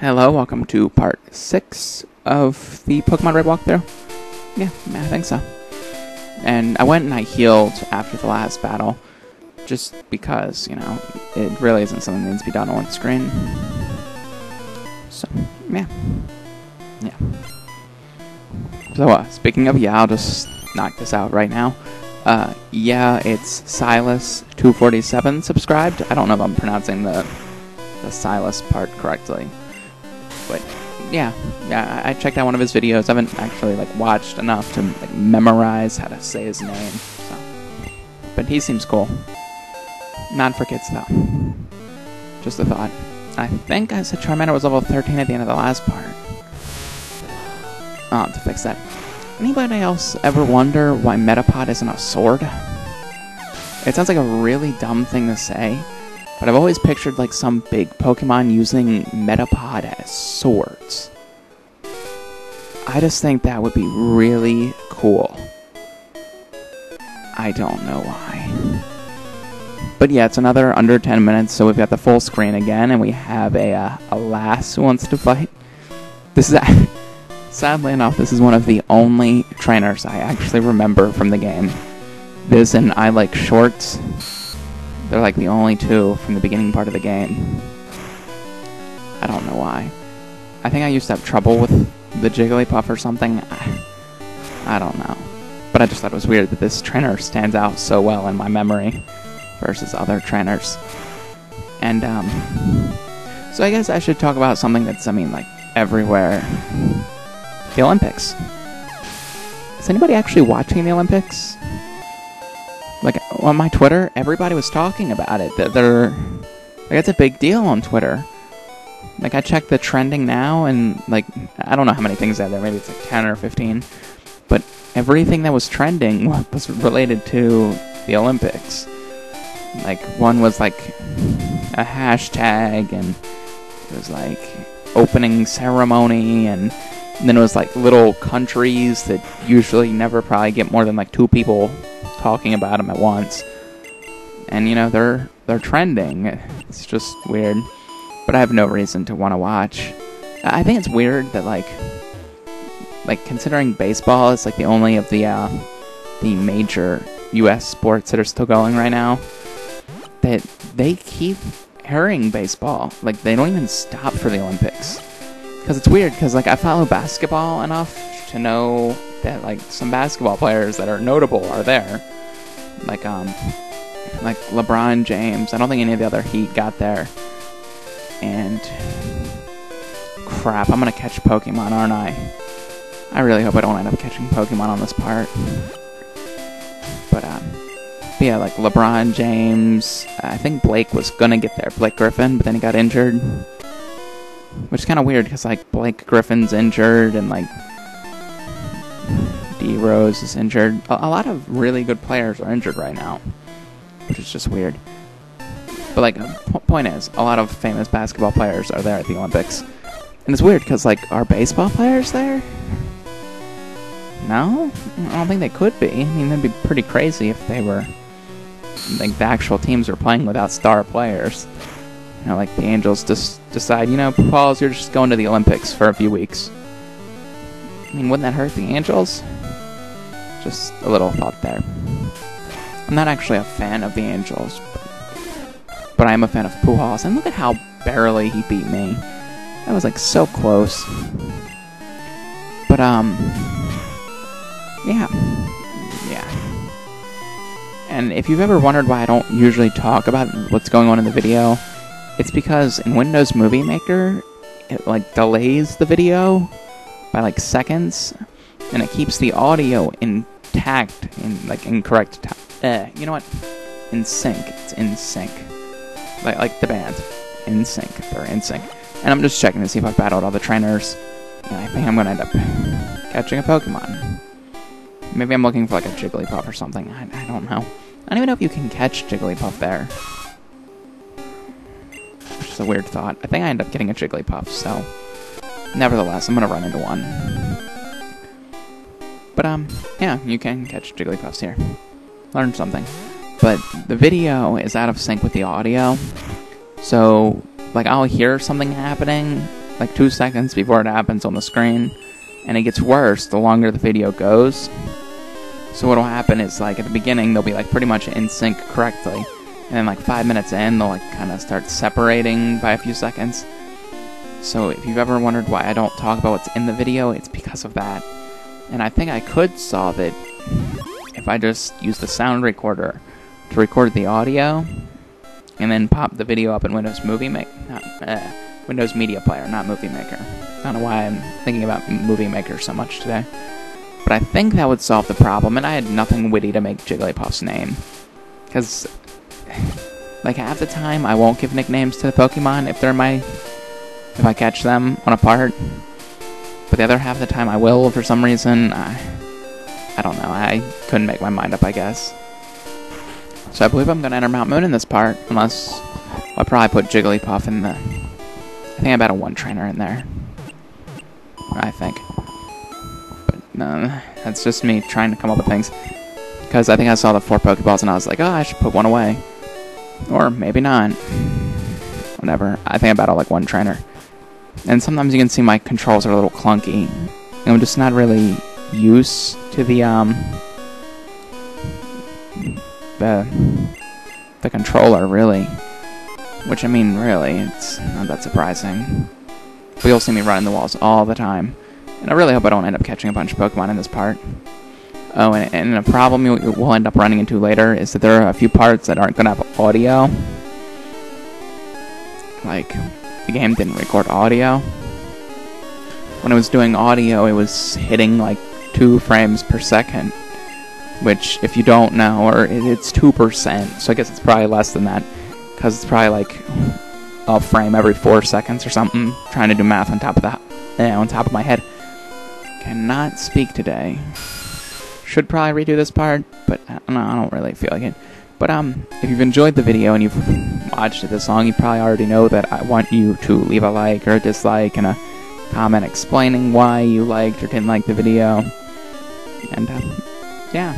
Hello, welcome to part 6 of the Pokemon Red walkthrough. Yeah, I think so. And I went and I healed after the last battle, just because, you know, it really isn't something that needs to be done on screen. So, yeah. So, speaking of, I'll just knock this out right now. It's Silas247 subscribed. I don't know if I'm pronouncing the Silas part correctly. But yeah, I checked out one of his videos. I haven't actually watched enough to memorize how to say his name. So, but he seems cool. Not for kids though. Just a thought. I think I said Charmander was level 13 at the end of the last part. I'll have to fix that. Anybody else ever wonder why Metapod isn't a sword? It sounds like a really dumb thing to say, but I've always pictured some big Pokemon using Metapod as swords. I just think that would be really cool. I don't know why. But yeah, it's another under 10 minutes, so we've got the full screen again, and we have a lass who wants to fight. This is sadly enough, this is one of the only trainers I actually remember from the game. This and I Like Shorts. They're the only two from the beginning part of the game. I don't know why. I think I used to have trouble with the Jigglypuff or something. I don't know. But I just thought it was weird that this trainer stands out so well in my memory versus other trainers. And, so I guess I should talk about something that's, everywhere. The Olympics. Is anybody actually watching the Olympics? On my Twitter, everybody was talking about it. It's a big deal on Twitter. I checked the trending now, and, I don't know how many things are there. Maybe it's 10 or 15. But everything that was trending was related to the Olympics. One was, a hashtag, and it was, opening ceremony, and then it was, little countries that usually never probably get more than, 2 people talking about them at once. And, they're trending. It's just weird. But I have no reason to want to watch. I think it's weird that, considering baseball is, the only of the major U.S. sports that are still going right now, that they keep airing baseball. They don't even stop for the Olympics. Because it's weird, because, I follow basketball enough to know that, some basketball players that are notable are there. LeBron James. I don't think any of the other Heat got there. And crap, I'm gonna catch Pokemon, aren't I? I really hope I don't end up catching Pokemon on this part. But yeah, LeBron James. I think Blake was gonna get there, Blake Griffin, but then he got injured. Which is kind of weird, because Blake Griffin's injured, and D Rose is injured. A lot of really good players are injured right now, which is just weird. But point is, a lot of famous basketball players are there at the Olympics, and it's weird because are baseball players there? No, I don't think they could be. I mean, that'd be pretty crazy if they were. The actual teams are playing without star players. The Angels just decide, Pauls, you're just going to the Olympics for a few weeks. I mean, wouldn't that hurt the Angels? Just a little thought there. I'm not actually a fan of the Angels, but I am a fan of Pujols. And look at how barely he beat me. That was, so close. But, yeah. And if you've ever wondered why I don't usually talk about what's going on in the video, it's because in Windows Movie Maker, it, delays the video by, seconds, and it keeps the audio intact in, incorrect time. You know what? In sync. It's in sync. Like the band. In sync. They're in sync. And I'm just checking to see if I've battled all the trainers. And I think I'm going to end up catching a Pokemon. Maybe I'm looking for, a Jigglypuff or something. I don't know. I don't even know if you can catch Jigglypuff there. Which is a weird thought. I think I end up getting a Jigglypuff, so... Nevertheless, I'm going to run into one. But, yeah, you can catch Jigglypuffs here. Learn something. But the video is out of sync with the audio. So, I'll hear something happening, like 2 seconds before it happens on the screen, and it gets worse the longer the video goes. So what'll happen is, like, at the beginning they'll be like pretty much in sync correctly, and then like 5 minutes in they'll like kind of start separating by a few seconds. So if you've ever wondered why I don't talk about what's in the video, it's because of that. And I think I could solve it if I just use the sound recorder to record the audio, and then pop the video up in Windows Windows Media Player, not Movie Maker. I don't know why I'm thinking about Movie Maker so much today. But I think that would solve the problem, and I had nothing witty to make Jigglypuff's name. Because, like, half the time I won't give nicknames to the Pokemon if I catch them on a part. But the other half of the time I will for some reason. I don't know, I couldn't make my mind up, I guess. So I believe I'm going to enter Mount Moon in this part, unless I'll probably put Jigglypuff in the... I think I bet a 1 trainer in there. I think. But no, that's just me trying to come up with things. Because I think I saw the 4 Pokeballs and I was like, oh, I should put 1 away. Or maybe not. Whatever. I think I bet I'll like 1 trainer. And sometimes you can see my controls are a little clunky. And I'm just not really used to the controller, really. Which, I mean, really, it's not that surprising. But you'll see me running the walls all the time. And I really hope I don't end up catching a bunch of Pokemon in this part. Oh, and a problem we'll end up running into later is that there are a few parts that aren't going to have audio. Like, the game didn't record audio. When it was doing audio, it was hitting, like, 2 frames per second. Which, if you don't know, or it's 2%, so I guess it's probably less than that. Because it's probably like a frame every 4 seconds or something. Trying to do math on top of that, on top of my head. Cannot speak today. Should probably redo this part, but I don't really feel like it. But if you've enjoyed the video and you've watched it this long, you probably already know that I want you to leave a like or a dislike and a comment explaining why you liked or didn't like the video. And yeah.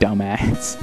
Dumbass.